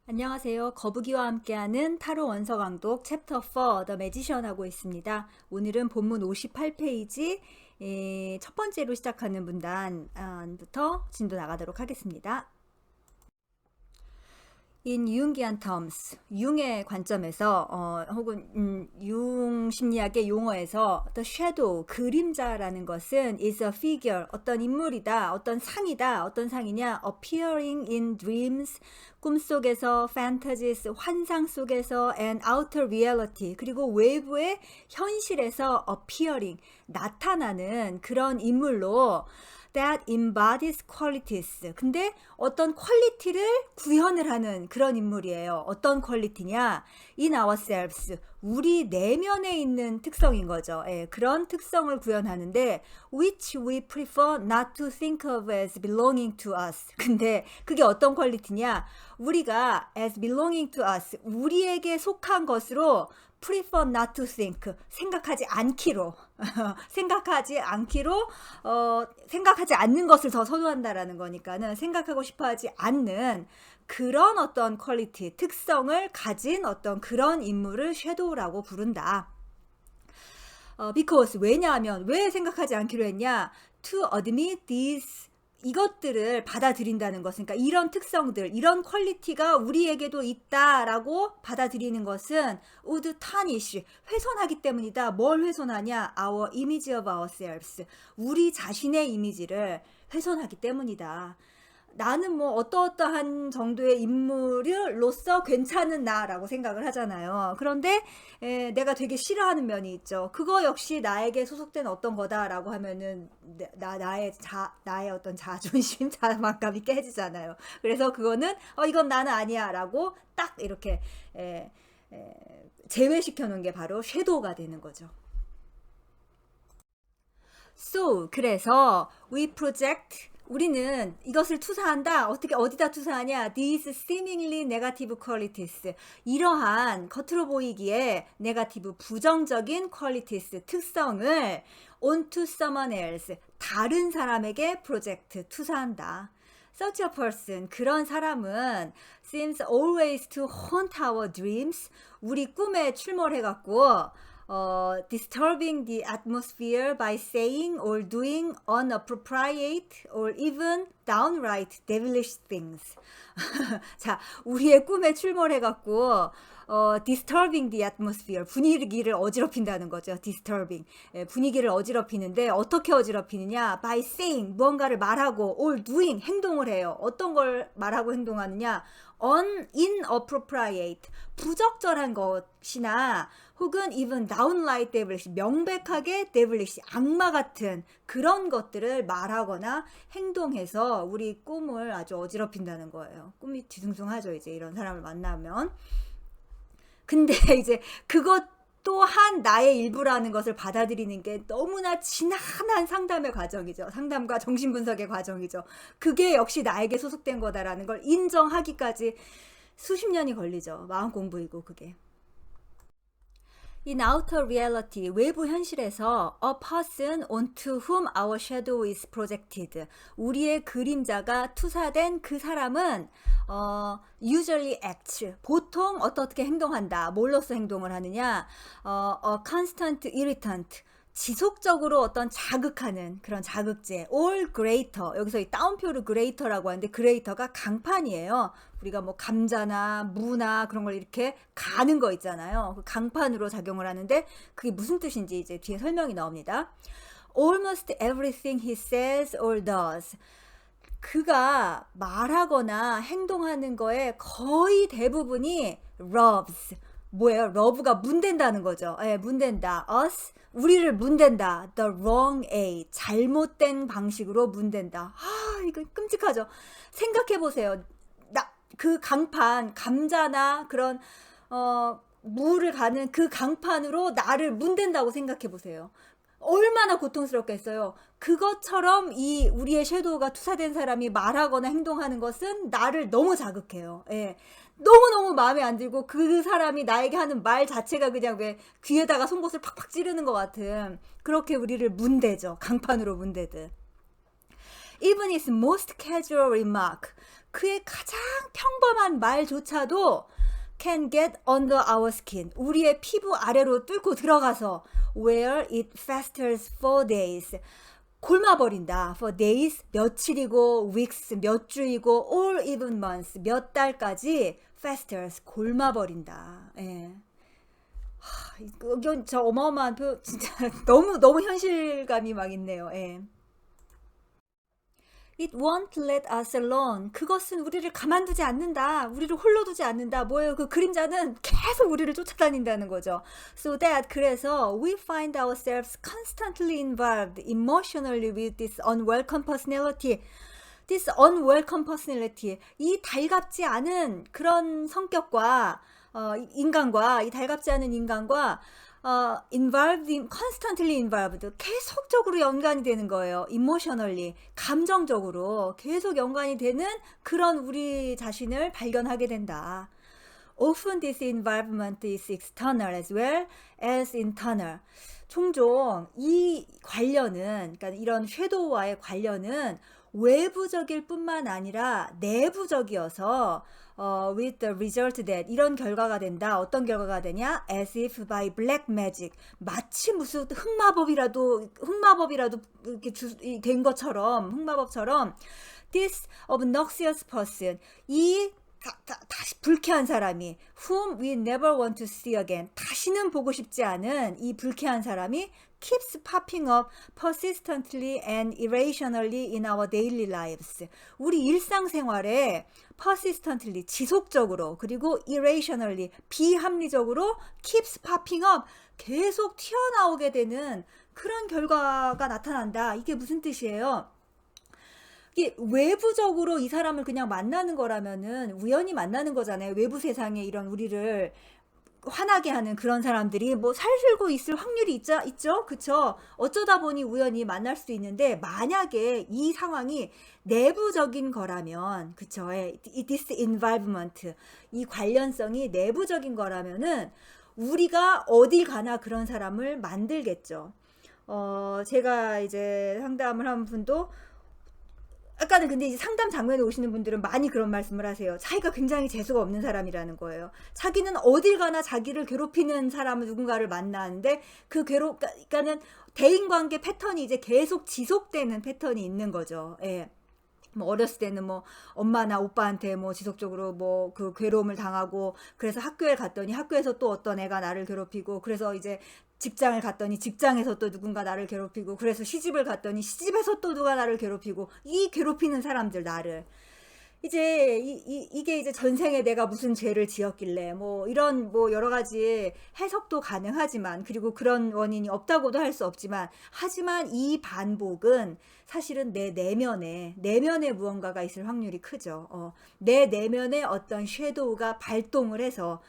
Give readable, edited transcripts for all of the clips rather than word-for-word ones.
안녕하세요. 거북이와 함께하는 타로 원서 강독 챕터 4 The Magician 하고 있습니다. 오늘은 본문 58페이지 첫 번째로 시작하는 문단부터 진도 나가도록 하겠습니다. In Jungian terms, 융의 관점에서 혹은 융 심리학의 용어에서 the shadow, 그림자라는 것은 is a figure, 어떤 인물이다, 어떤 상이다, 어떤 상이냐, appearing in dreams, 꿈속에서, fantasies, 환상 속에서, and outer reality, 그리고 외부의 현실에서 appearing, 나타나는 그런 인물로 that embodies qualities. 근데 어떤 퀄리티를 구현을 하는 그런 인물이에요. 어떤 퀄리티냐? In ourselves. 우리 내면에 있는 특성인 거죠. 예, 그런 특성을 구현하는데 which we prefer not to think of as belonging to us. 근데 그게 어떤 퀄리티냐? 우리가 as belonging to us. 우리에게 속한 것으로 prefer not to think. 생각하지 않기로. 생각하지 않는 것을 더 선호한다라는 거니까는 생각하고 싶어 하지 않는 그런 어떤 퀄리티, 특성을 가진 어떤 그런 인물을 섀도우라고 부른다. because, 왜냐하면, 왜 생각하지 않기로 했냐? To admit these, 이것들을 받아들인다는 것은, 그러니까 이런 특성들, 이런 퀄리티가 우리에게도 있다라고 받아들이는 것은 would tarnish, 훼손하기 때문이다. 뭘 훼손하냐? Our image of ourselves, 우리 자신의 이미지를 훼손하기 때문이다. 나는 뭐 어떠어떠한 정도의 인물로서 괜찮은 나라고 생각을 하잖아요. 그런데 내가 되게 싫어하는 면이 있죠. 그거 역시 나에게 소속된 어떤 거다라고 하면은 나의 어떤 자존심, 자만감이 깨지잖아요. 그래서 그거는 이건 나는 아니야라고 딱 이렇게 제외시켜 놓은 게 바로 섀도우가 되는 거죠. So, 그래서 we project, 우리는 이것을 투사한다. 어떻게 어디다 투사하냐? These seemingly negative qualities, 이러한 겉으로 보이기에 네가티브, 부정적인 qualities, 특성을 onto someone else, 다른 사람에게 project, 투사한다. Such a person, 그런 사람은 seems always to haunt our dreams, 우리 꿈에 출몰해갖고 disturbing the atmosphere by saying or doing inappropriate or even downright devilish things. 자, 우리의 꿈에 출몰해갖고 disturbing the atmosphere, 분위기를 어지럽힌다는 거죠. disturbing, 분위기를 어지럽히는데 어떻게 어지럽히느냐? by saying, 무언가를 말하고 or doing, 행동을 해요. 어떤 걸 말하고 행동하느냐? inappropriate, 부적절한 것이나 혹은 even downright devilish, 명백하게 devilish, 악마 같은 그런 것들을 말하거나 행동해서 우리 꿈을 아주 어지럽힌다는 거예요. 꿈이 뒤숭숭하죠, 이제 이런 사람을 만나면. 근데 이제 그것 또한 나의 일부라는 것을 받아들이는 게 너무나 지난한 상담의 과정이죠. 상담과 정신분석의 과정이죠. 그게 역시 나에게 소속된 거다라는 걸 인정하기까지 수십 년이 걸리죠. 마음 공부이고 그게. In outer reality, 외부 현실에서 a person onto whom our shadow is projected, 우리의 그림자가 투사된 그 사람은 usually acts, 보통 어떻게 행동한다. 뭘로써 행동을 하느냐? A constant irritant, 지속적으로 어떤 자극하는 그런 자극제, or greater, 여기서 이 따옴표로 greater라고 하는데 greater가 강판이에요. 우리가 뭐 감자나 무나 그런 걸 이렇게 가는 거 있잖아요. 그 강판으로 작용을 하는데 그게 무슨 뜻인지 이제 뒤에 설명이 나옵니다. Almost everything he says or does, 그가 말하거나 행동하는 거에 거의 대부분이 rubs, 뭐예요? 러브가 문댄다는 거죠. 예, 문댄다. us, 우리를 문댄다. the wrong way, 잘못된 방식으로 문댄다. 이거 끔찍하죠. 생각해보세요. 그 강판, 감자나 그런 무를 가는 그 강판으로 나를 문댄다고 생각해보세요. 얼마나 고통스럽겠어요. 그것처럼 이 우리의 섀도우가 투사된 사람이 말하거나 행동하는 것은 나를 너무 자극해요. 예. 너무너무 마음에 안 들고 그 사람이 나에게 하는 말 자체가 그냥 왜 귀에다가 송곳을 팍팍 찌르는 것 같은, 그렇게 우리를 문대죠. 강판으로 문대듯. Even his most casual remark, 그의 가장 평범한 말조차도 can get under our skin. 우리의 피부 아래로 뚫고 들어가서 where it festers for days. 골마버린다. for days 며칠이고 weeks 몇 주이고 or even months 몇 달까지 festers 골마버린다. 예. 이건 저 어마어마한 표 진짜 너무 현실감이 막 있네요. 예. It won't let us alone. 그것은 우리를 가만두지 않는다. 우리를 홀로 두지 않는다. 뭐예요? 그 그림자는 계속 우리를 쫓아다닌다는 거죠. So that 그래서 we find ourselves constantly involved emotionally with this unwelcome personality. This unwelcome personality. 이 달갑지 않은 그런 성격과 인간과 이 달갑지 않은 인간과 involved, constantly involved, 계속적으로 연관이 되는 거예요. emotionally, 감정적으로 계속 연관이 되는 그런 우리 자신을 발견하게 된다. Often this involvement is external as well as internal. 종종 이 관련은, 그러니까 이런 섀도우와의 관련은 외부적일 뿐만 아니라 내부적이어서 with the result that 이런 결과가 된다. 어떤 결과가 되냐? As if by black magic. 마치 무슨 흑마법이라도 이렇게 된 것처럼 흑마법처럼 this obnoxious person 이 다시 불쾌한 사람이 whom we never want to see again 다시는 보고 싶지 않은 이 불쾌한 사람이 keeps popping up persistently and irrationally in our daily lives. 우리 일상생활에 persistently 지속적으로 그리고 irrationally 비합리적으로 keeps popping up 계속 튀어나오게 되는 그런 결과가 나타난다. 이게 무슨 뜻이에요? 이게 외부적으로 이 사람을 그냥 만나는 거라면은 우연히 만나는 거잖아요. 외부 세상에 이런 우리를 화나게 하는 그런 사람들이 뭐 살고 있을 확률이 있죠? 그쵸? 어쩌다 보니 우연히 만날 수도 있는데 만약에 이 상황이 내부적인 거라면 그쵸? This involvement 이 관련성이 내부적인 거라면은 우리가 어딜 가나 그런 사람을 만들겠죠. 제가 이제 상담을 한 분도 아까는 근데 이제 상담 장면에 오시는 분들은 많이 그런 말씀을 하세요. 자기가 굉장히 재수가 없는 사람이라는 거예요. 자기는 어딜 가나 자기를 괴롭히는 사람을 누군가를 만나는데 그러니까는 대인관계 패턴이 이제 계속 지속되는 패턴이 있는 거죠. 예. 뭐 어렸을 때는 뭐 엄마나 오빠한테 뭐 지속적으로 뭐 그 괴로움을 당하고 그래서 학교에 갔더니 학교에서 또 어떤 애가 나를 괴롭히고 그래서 이제 직장을 갔더니 직장에서 또 누군가 나를 괴롭히고 그래서 시집을 갔더니 시집에서 또 누가 나를 괴롭히고 이 괴롭히는 사람들 나를 이제 이게 이제 전생에 내가 무슨 죄를 지었길래 뭐 이런 뭐 여러 가지 해석도 가능하지만 그리고 그런 원인이 없다고도 할 수 없지만 하지만 이 반복은 사실은 내 내면에 무언가가 있을 확률이 크죠. 내 내면에 어떤 섀도우가 발동을 해서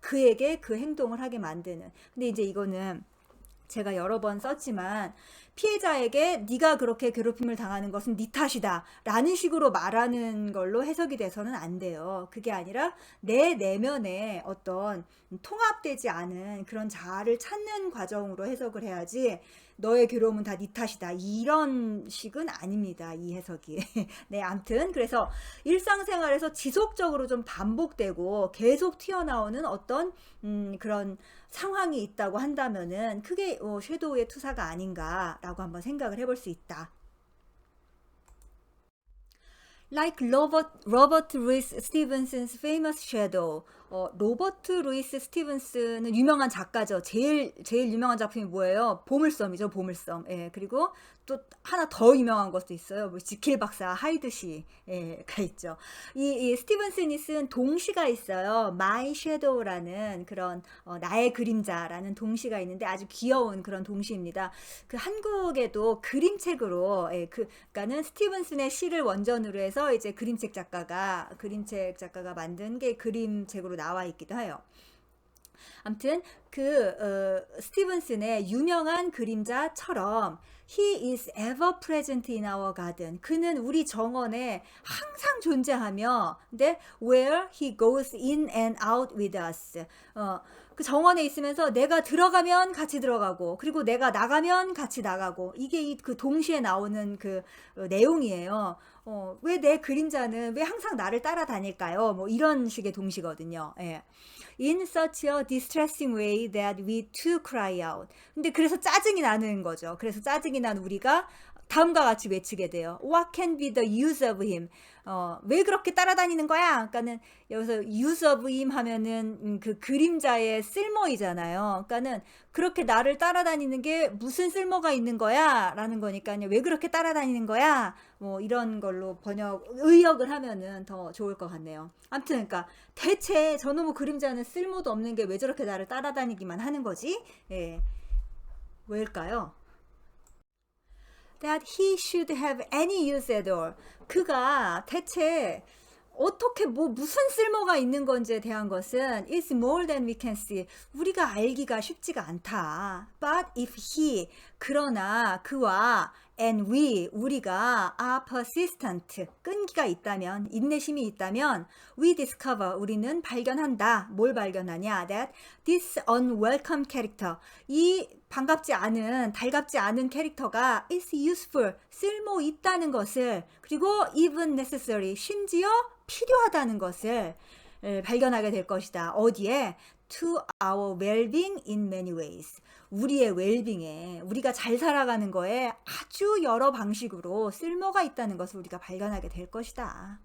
그에게 그 행동을 하게 만드는. 근데 이제 이거는 제가 여러 번 썼지만 피해자에게 네가 그렇게 괴롭힘을 당하는 것은 네 탓이다 라는 식으로 말하는 걸로 해석이 돼서는 안 돼요. 그게 아니라 내 내면에 어떤 통합되지 않은 그런 자아를 찾는 과정으로 해석을 해야지 너의 괴로움은 다 네 탓이다 이런 식은 아닙니다. 이 해석이. 네, 암튼 그래서 일상생활에서 지속적으로 좀 반복되고 계속 튀어나오는 어떤 그런 상황이 있다고 한다면은 그게 섀도우의 투사가 아닌가라고 한번 생각을 해볼 수 있다. Like Robert Louis Stevenson's famous shadow. 로버트 루이스 스티븐스는 유명한 작가죠. 제일 유명한 작품이 뭐예요? 보물섬이죠. 보물섬. 예, 그리고 또 하나 더 유명한 것도 있어요. 뭐 지킬 박사 하이드시가 있죠. 이 스티븐슨이 쓴 동시가 있어요. My Shadow라는 그런 나의 그림자라는 동시가 있는데 아주 귀여운 그런 동시입니다. 그 한국에도 그림책으로 그러니까는 스티븐슨의 시를 원전으로 해서 이제 그림책 작가가 만든 게 그림책으로 나와 있기도 해요. 아무튼 스티븐슨의 유명한 그림자처럼 He is ever present in our garden. 그는 우리 정원에 항상 존재하며 근데 where he goes in and out with us. 그 정원에 있으면서 내가 들어가면 같이 들어가고 그리고 내가 나가면 같이 나가고 이게 그 동시에 나오는 그 내용이에요. 왜 내 그림자는 왜 항상 나를 따라다닐까요? 뭐 이런 식의 동시거든요. 예. In such a distressing way that we too cry out. 근데 그래서 짜증이 나는 거죠. 그래서 짜증이 난 우리가 다음과 같이 외치게 돼요. What can be the use of him? 왜 그렇게 따라다니는 거야? 그러니까는 여기서 use of him 하면은 그 그림자의 쓸모이잖아요. 그러니까는 그렇게 나를 따라다니는 게 무슨 쓸모가 있는 거야? 라는 거니까요. 왜 그렇게 따라다니는 거야? 뭐 이런 걸로 의역을 하면은 더 좋을 것 같네요. 아무튼 그러니까 대체 저놈의 그림자는 쓸모도 없는 게 왜 저렇게 나를 따라다니기만 하는 거지? 예. 왜일까요? That he should have any use at all. 그가 대체 어떻게 무슨 쓸모가 있는 건지에 대한 것은 is more than we can see. 우리가 알기가 쉽지가 않다. But if he, 그러나 그와 and 우리가 are persistent, 끈기가 있다면, 인내심이 있다면 we discover, 우리는 발견한다. 뭘 발견하냐? That this unwelcome character, 이 반갑지 않은, 달갑지 않은 캐릭터가 is useful, 쓸모 있다는 것을, 그리고 even necessary, 심지어 필요하다는 것을 발견하게 될 것이다. 어디에? To our well-being in many ways. 우리의 웰빙에, 우리가 잘 살아가는 거에 아주 여러 방식으로 쓸모가 있다는 것을 우리가 발견하게 될 것이다.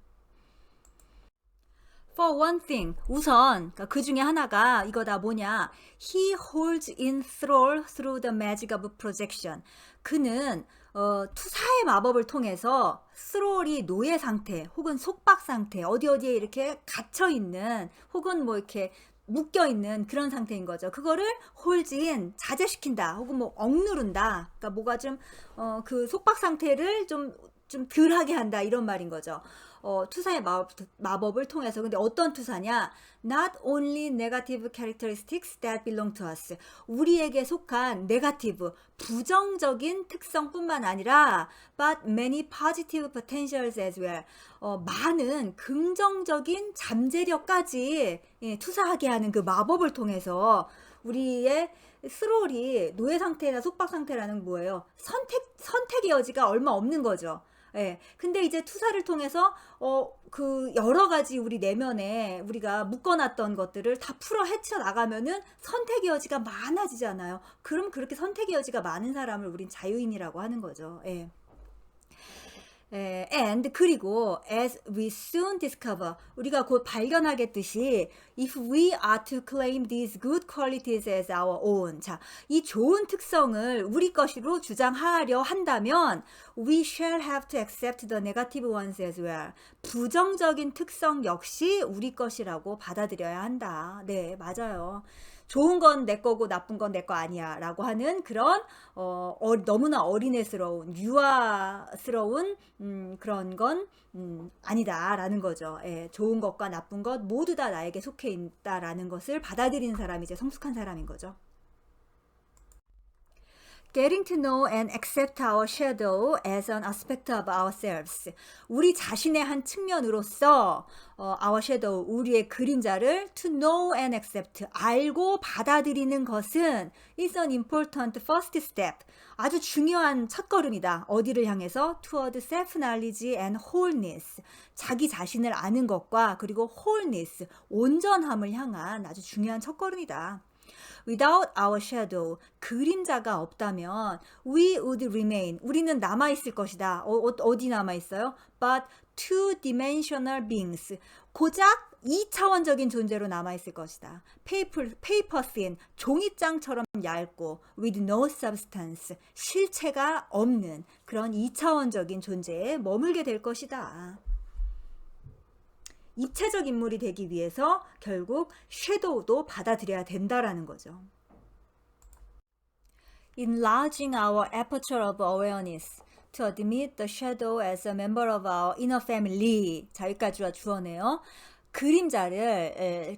For one thing, 우선 그 중에 하나가 이거다. 뭐냐? He holds in thrall through the magic of projection. 그는 투사의 마법을 통해서 thrall이 노예 상태 혹은 속박 상태, 어디에 이렇게 갇혀 있는 혹은 뭐 이렇게 묶여 있는 그런 상태인 거죠. 그거를 hold in, 자제시킨다 혹은 뭐 억누른다. 그러니까 뭐가 좀 그 속박 상태를 좀 덜하게 한다, 이런 말인 거죠. 투사의 마법을 통해서. 근데 어떤 투사냐? Not only negative characteristics that belong to us. 우리에게 속한 네거티브, 부정적인 특성뿐만 아니라 but many positive potentials as well. 많은 긍정적인 잠재력까지 투사하게 하는 그 마법을 통해서 우리의 스롤이 노예 상태나 속박 상태라는 뭐예요? 선택의 여지가 얼마 없는 거죠. 예. 근데 이제 투사를 통해서 그 여러 가지 우리 내면에 우리가 묶어놨던 것들을 다 풀어 헤쳐 나가면은 선택의 여지가 많아지잖아요. 그럼 그렇게 선택의 여지가 많은 사람을 우린 자유인이라고 하는 거죠. 예. And 그리고 as we soon discover, 우리가 곧 발견하겠듯이 if we are to claim these good qualities as our own, 자, 이 좋은 특성을 우리 것으로 주장하려 한다면 we shall have to accept the negative ones as well. 부정적인 특성 역시 우리 것이라고 받아들여야 한다. 네, 맞아요. 좋은 건 내 거고 나쁜 건 내 거 아니야 라고 하는 그런 너무나 어린애스러운, 유아스러운 그런 건 아니다 라는 거죠. 예, 좋은 것과 나쁜 것 모두 다 나에게 속해 있다라는 것을 받아들이는 사람이 이제 성숙한 사람인 거죠. Getting to know and accept our shadow as an aspect of ourselves. 우리 자신의 한 측면으로서 our shadow, 우리의 그림자를 to know and accept, 알고 받아들이는 것은 is an important first step. 아주 중요한 첫걸음이다. 어디를 향해서? Toward self-knowledge and wholeness. 자기 자신을 아는 것과 그리고 wholeness, 온전함을 향한 아주 중요한 첫걸음이다. Without our shadow, 그림자가 없다면 we would remain, 우리는 남아있을 것이다. 어디 남아있어요? But two-dimensional beings, 고작 2차원적인 존재로 남아있을 것이다. paper thin, 종이장처럼 얇고 with no substance, 실체가 없는 그런 2차원적인 존재에 머물게 될 것이다. 입체적 인물이 되기 위해서 결국 섀도우도 받아들여야 된다라는 거죠. Enlarging our aperture of awareness to admit the shadow as a member of our inner family. 자, 여기까지가 주어네요. 그림자를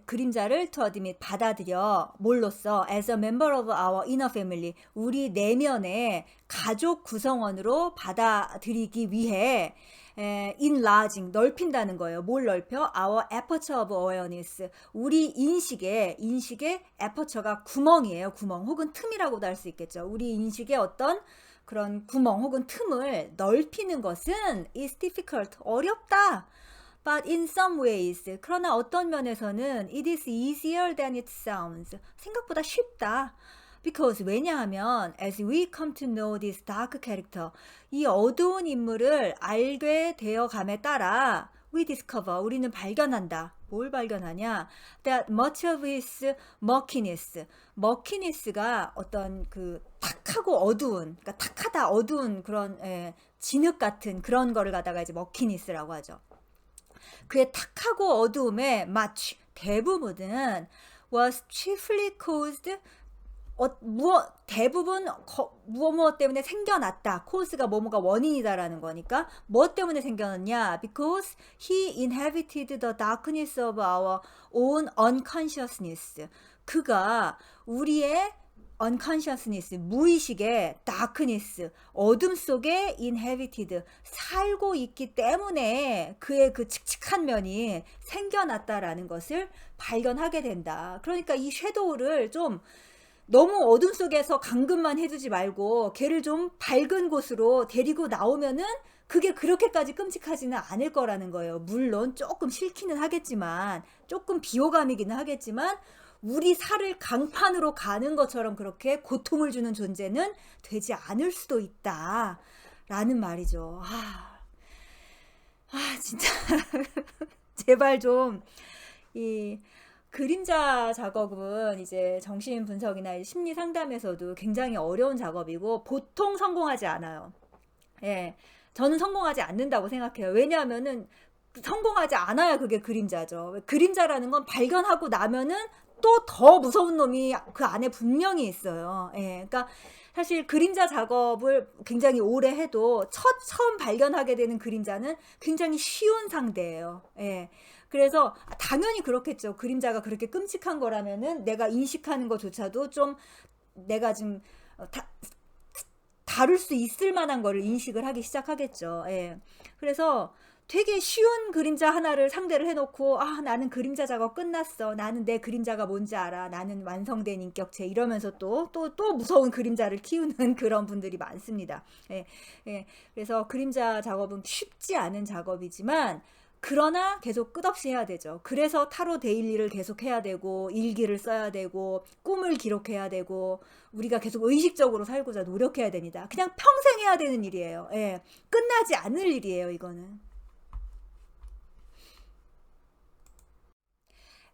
to admit, 받아들여, 뭘로써? as a member of our inner family, 우리 내면의 가족 구성원으로 받아들이기 위해 enlarging, 넓힌다는 거예요. 뭘 넓혀? Our aperture of awareness. 우리 인식의 aperture가 구멍이에요. 구멍 혹은 틈이라고도 할 수 있겠죠. 우리 인식의 어떤 그런 구멍 혹은 틈을 넓히는 것은 is difficult, 어렵다. But in some ways, 그러나 어떤 면에서는 it is easier than it sounds. 생각보다 쉽다. Because 왜냐하면 as we come to know this dark character, 이 어두운 인물을 알게 되어감에 따라 we discover, 우리는 발견한다. 뭘 발견하냐? That much of his murkiness, murkiness가 어떤 그 탁하고 어두운, 그러니까 탁하다 어두운 그런 진흙 같은 그런 거를 갖다가 이제 murkiness라고 하죠. 그의 탁하고 어두움의 much 대부분은 was chiefly caused 대부분 무엇 때문에 생겨났다. cause가 뭐뭐가 원인이다라는 거니까 뭐 때문에 생겨났냐? Because he inhabited the darkness of our own unconsciousness. 그가 우리의 unconsciousness, 무의식의 darkness, 어둠 속에 inhabited, 살고 있기 때문에 그의 그 칙칙한 면이 생겨났다라는 것을 발견하게 된다. 그러니까 이 섀도우를 좀 너무 어둠 속에서 감금만 해두지 말고 걔를 좀 밝은 곳으로 데리고 나오면은 그게 그렇게까지 끔찍하지는 않을 거라는 거예요. 물론 조금 싫기는 하겠지만, 조금 비호감이기는 하겠지만 우리 살을 강판으로 가는 것처럼 그렇게 고통을 주는 존재는 되지 않을 수도 있다 라는 말이죠. 진짜 제발 좀 이 그림자 작업은 이제 정신 분석이나 심리 상담에서도 굉장히 어려운 작업이고 보통 성공하지 않아요. 예, 저는 성공하지 않는다고 생각해요. 왜냐하면은 성공하지 않아야 그게 그림자죠. 그림자라는 건 발견하고 나면은 또 더 무서운 놈이 그 안에 분명히 있어요. 예, 그러니까 사실 그림자 작업을 굉장히 오래 해도 처음 발견하게 되는 그림자는 굉장히 쉬운 상대예요. 예. 그래서 당연히 그렇겠죠. 그림자가 그렇게 끔찍한 거라면은 내가 인식하는 것조차도 좀 내가 지금 다룰 수 있을 만한 거를 인식을 하기 시작하겠죠. 예. 그래서 되게 쉬운 그림자 하나를 상대를 해놓고 나는 그림자 작업 끝났어. 나는 내 그림자가 뭔지 알아. 나는 완성된 인격체 이러면서 또 무서운 그림자를 키우는 그런 분들이 많습니다. 예. 예. 그래서 그림자 작업은 쉽지 않은 작업이지만 그러나 계속 끝없이 해야 되죠. 그래서 타로 데일리를 계속 해야 되고 일기를 써야 되고 꿈을 기록해야 되고 우리가 계속 의식적으로 살고자 노력해야 됩니다. 그냥 평생 해야 되는 일이에요. 예. 끝나지 않을 일이에요, 이거는.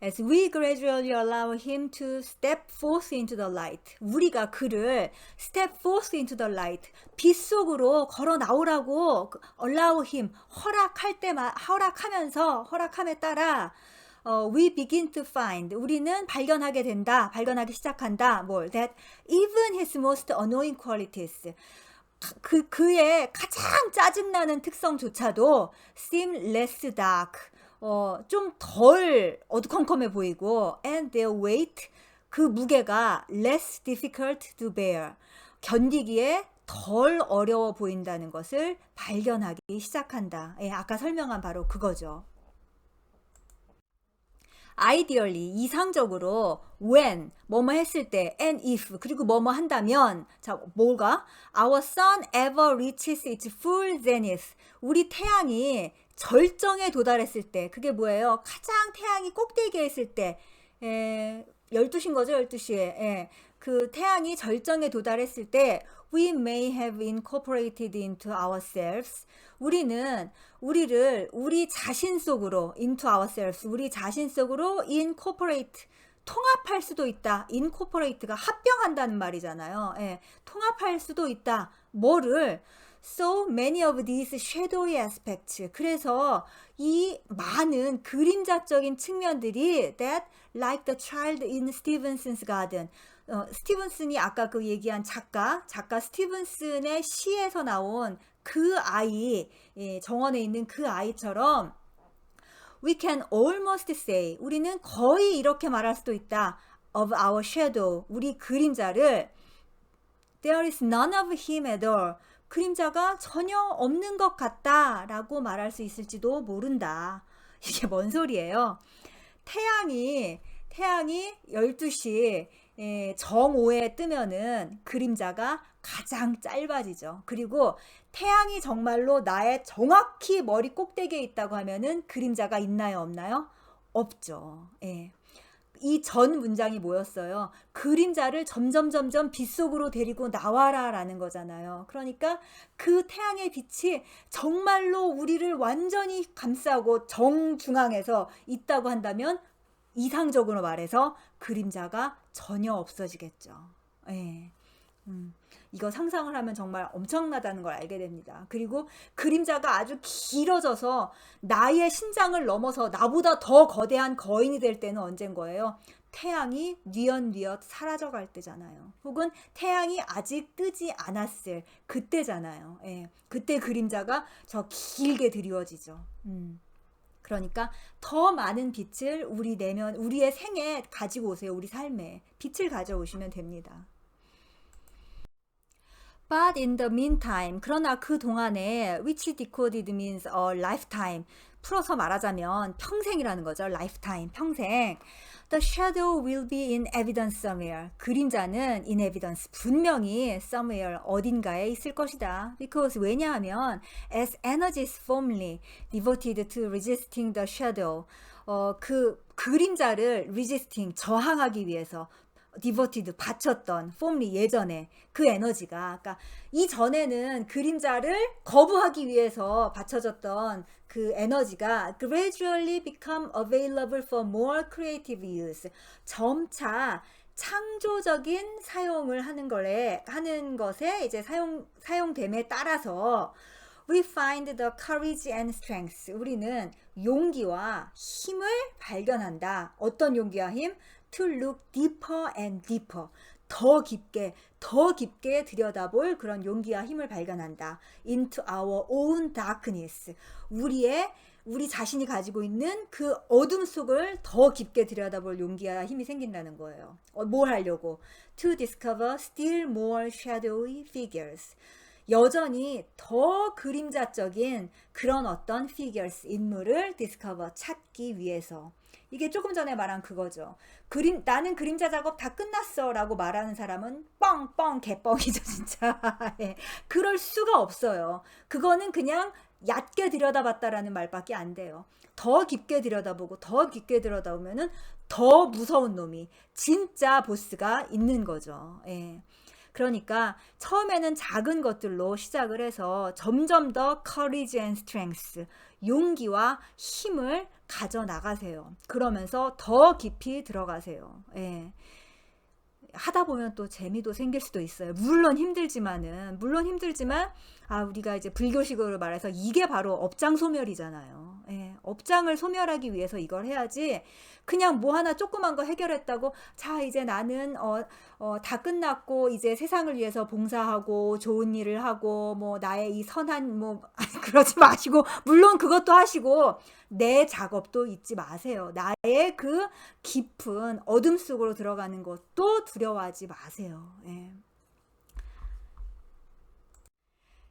As we gradually allow him to step forth into the light. 우리가 그를 step forth into the light. 빛 속으로 걸어 나오라고 allow him. 허락함에 따라 we begin to find. 우리는 발견하게 된다. 발견하기 시작한다. 뭘? That even his most annoying qualities. 그의 가장 짜증나는 특성조차도 seem less dark. 좀 덜 어두컴컴해 보이고 and their weight, 그 무게가 less difficult to bear, 견디기에 덜 어려워 보인다는 것을 발견하기 시작한다. 예, 아까 설명한 바로 그거죠. ideally, 이상적으로 when, 뭐뭐 했을 때 and if, 그리고 뭐뭐 한다면 자, 뭐가? Our sun ever reaches its full zenith. 우리 태양이 절정에 도달했을 때, 그게 뭐예요? 가장 태양이 꼭대기에 있을 때, 12시인 거죠, 12시에. 예, 그 태양이 절정에 도달했을 때, we may have incorporated into ourselves. 우리는 우리 자신 속으로, into ourselves, 우리 자신 속으로 incorporate, 통합할 수도 있다. incorporate가 합병한다는 말이잖아요. 예, 통합할 수도 있다. 뭐를? So many of these shadowy aspects. 그래서 이 많은 그림자적인 측면들이 that like the child in Stevenson's garden. 스티븐슨이 아까 그 얘기한 작가 스티븐슨의 시에서 나온 그 아이, 정원에 있는 그 아이처럼 we can almost say, 우리는 거의 이렇게 말할 수도 있다. of our shadow, 우리 그림자를 there is none of him at all. 그림자가 전혀 없는 것 같다 라고 말할 수 있을지도 모른다. 이게 뭔 소리예요? 태양이 12시 정오에 뜨면은 그림자가 가장 짧아지죠. 그리고 태양이 정말로 나의 정확히 머리 꼭대기에 있다고 하면은 그림자가 있나요, 없나요? 없죠. 예. 이 전 문장이 뭐였어요? 그림자를 점점 빛 속으로 데리고 나와라 라는 거잖아요. 그러니까 그 태양의 빛이 정말로 우리를 완전히 감싸고 정중앙에서 있다고 한다면 이상적으로 말해서 그림자가 전혀 없어지겠죠. 예. 이거 상상을 하면 정말 엄청나다는 걸 알게 됩니다. 그리고 그림자가 아주 길어져서 나의 신장을 넘어서 나보다 더 거대한 거인이 될 때는 언젠 거예요? 태양이 뉘엿뉘엿 사라져갈 때잖아요. 혹은 태양이 아직 뜨지 않았을 그때잖아요. 예. 그때 그림자가 저 길게 드리워지죠. 그러니까 더 많은 빛을 우리의 생에 가지고 오세요. 우리 삶에 빛을 가져오시면 됩니다. But in the meantime, 그러나 그 동안에 which decoded means a lifetime. 풀어서 말하자면 평생이라는 거죠. lifetime, 평생. The shadow will be in evidence somewhere. 그림자는 in evidence, 분명히 somewhere, 어딘가에 있을 것이다. Because 왜냐하면 as energy is firmly devoted to resisting the shadow. 그 그림자를 resisting, 저항하기 위해서 devoted 바쳤던 firmly 예전에 그 에너지가 그러니까 이전에는 그림자를 거부하기 위해서 바쳐졌던 그 에너지가 gradually become available for more creative use. 점차 창조적인 사용을 하는 것에 이제 사용됨에 따라서 we find the courage and strength. 우리는 용기와 힘을 발견한다. 어떤 용기와 힘? To look deeper and deeper. 더 깊게 들여다볼 그런 용기와 힘을 발견한다. Into our own darkness. 우리 자신이 가지고 있는 그 어둠 속을 더 깊게 들여다볼 용기와 힘이 생긴다는 거예요. 뭘 하려고? To discover still more shadowy figures. 여전히 더 그림자적인 그런 어떤 figures, 인물을 discover, 찾기 위해서. 이게 조금 전에 말한 그거죠. 나는 그림자 작업 다 끝났어 라고 말하는 사람은 개뻥이죠 진짜. 예. 그럴 수가 없어요. 그거는 그냥 얕게 들여다봤다라는 말밖에 안 돼요. 더 깊게 들여다보고 더 깊게 들여다보면은 더 무서운 놈이 진짜 보스가 있는 거죠. 예. 그러니까 처음에는 작은 것들로 시작을 해서 점점 더 courage and strength, 용기와 힘을 가져 나가세요. 그러면서 더 깊이 들어가세요. 예. 하다 보면 또 재미도 생길 수도 있어요. 물론 힘들지만 우리가 이제 불교식으로 말해서 이게 바로 업장 소멸이잖아요. 예, 업장을 소멸하기 위해서 이걸 해야지 그냥 뭐 하나 조그만 거 해결했다고 자 이제 나는 다 끝났고 이제 세상을 위해서 봉사하고 좋은 일을 하고 뭐 나의 이 선한 뭐 그러지 마시고 물론 그것도 하시고 내 작업도 잊지 마세요. 나의 그 깊은 어둠 속으로 들어가는 것도 두려워하지 마세요. 예.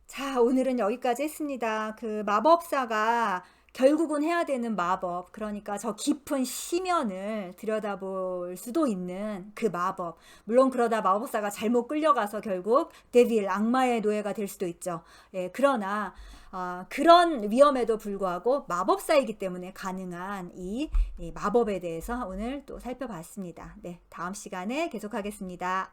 자, 오늘은 여기까지 했습니다. 그 마법사가 결국은 해야 되는 마법, 그러니까 저 깊은 심연을 들여다볼 수도 있는 그 마법. 물론 그러다 마법사가 잘못 끌려가서 결국 데빌, 악마의 노예가 될 수도 있죠. 예, 그러나 그런 위험에도 불구하고 마법사이기 때문에 가능한 이 마법에 대해서 오늘 또 살펴봤습니다. 네, 다음 시간에 계속하겠습니다.